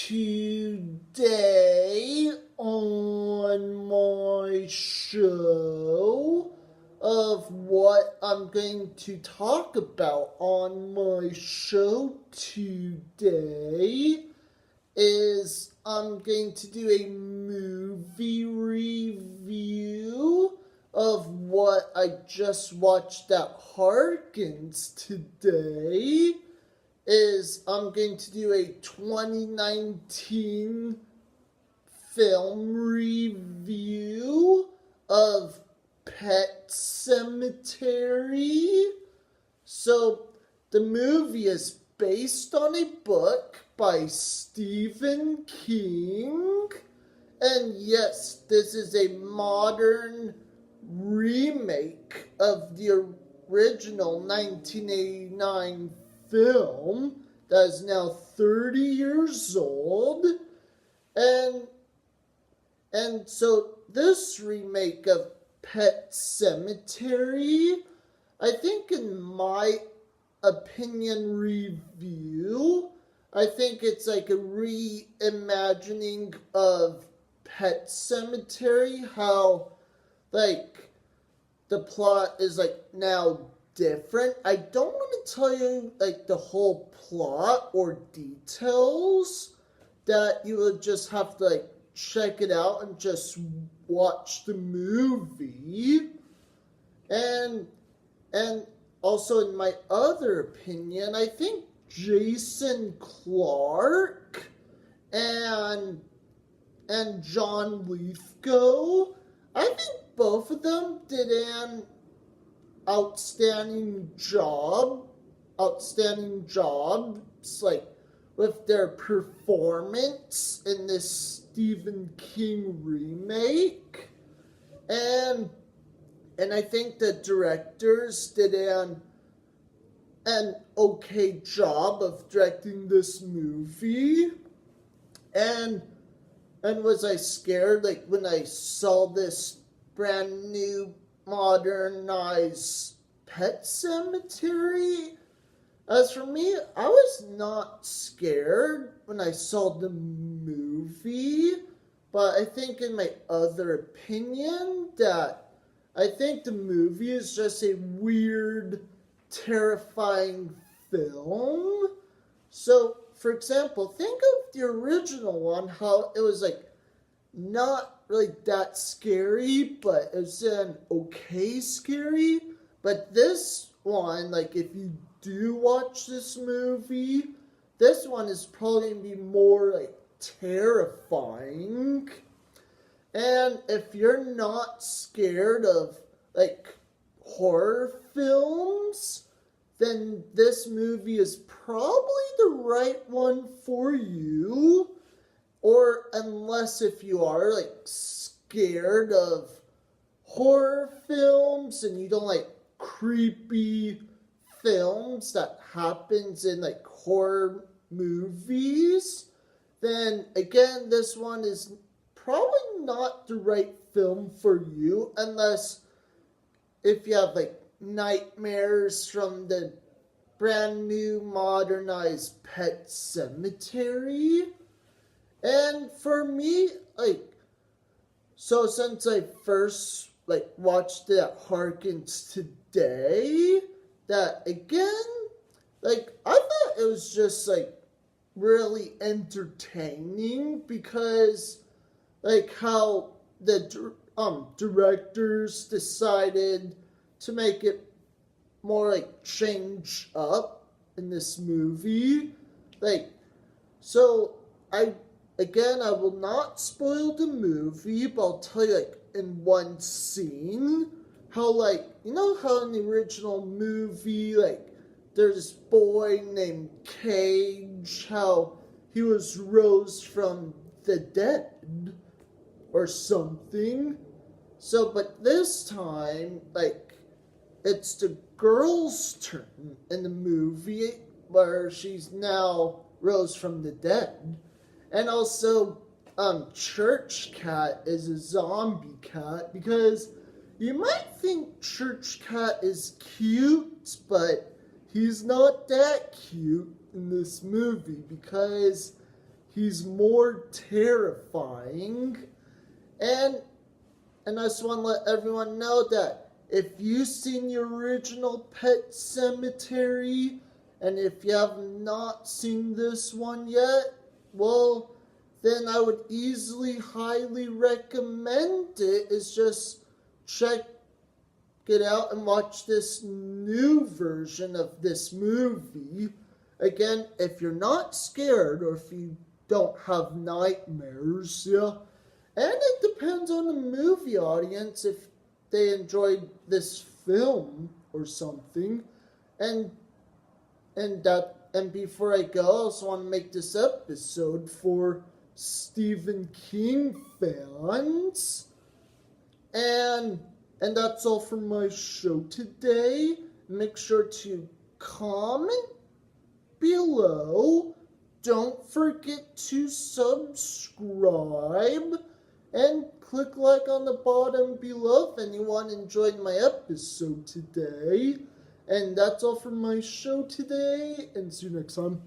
Today on my show of what I'm going to talk about on my show today is I'm going to do a movie review of what I just watched at Harkins today. I'm going to do a 2019 film review of Pet Sematary. So, the movie is based on a book by Stephen King. And yes, this is a modern remake of the original 1989 film that is now 30 years old. And so this remake of Pet Sematary, I think in my opinion review, I think it's like a reimagining of Pet Sematary, how like the plot is like now different. I don't want to tell you like the whole plot or details, that you would just have to like check it out and just watch the movie. And also in my other opinion, I think Jason Clarke and John Lithgow, I think both of them did an outstanding jobs, like with their performance in this Stephen King remake. And I think the directors did an okay job of directing this movie. And was I scared like when I saw this brand new modernized Pet Sematary? As for me, I was not scared when I saw the movie, but I think in my other opinion that I think the movie is just a weird, terrifying film. So, for example, think of the original one, how it was like not really that scary, but it was an okay scary. But this one, like if you do watch this movie, this one is probably going to be more like terrifying. And if you're not scared of like horror films, then this movie is probably the right one for you. Or unless if you are like scared of horror films and you don't like creepy films that happens in like horror movies, then again this one is probably not the right film for you, unless if you have like nightmares from the brand new modernized Pet Sematary. And for me, like, so since I first like watched it at Harkins today, that again, like I thought it was just like really entertaining, because like how the directors decided to make it more like change up in this movie. Like, so I will not spoil the movie, but I'll tell you like in one scene how like, you know how in the original movie like there's this boy named Cage, how he was rose from the dead or something. So, but this time, like, it's the girl's turn in the movie where she's now rose from the dead. And also, Church Cat is a zombie cat, because you might think Church Cat is cute, but he's not that cute in this movie, because he's more terrifying. And I just want to let everyone know that if you've seen the original Pet Sematary, and if you have not seen this one yet, well, then I would easily highly recommend it. Is just check it out and watch this new version of this movie. Again, if you're not scared or if you don't have nightmares, yeah. And it depends on the movie audience if they enjoyed this film or something. And before I go, I also want to make this episode for Stephen King fans. And that's all for my show today. Make sure to comment below. Don't forget to subscribe. And click like on the bottom below if anyone enjoyed my episode today. And that's all for my show today. And see you next time.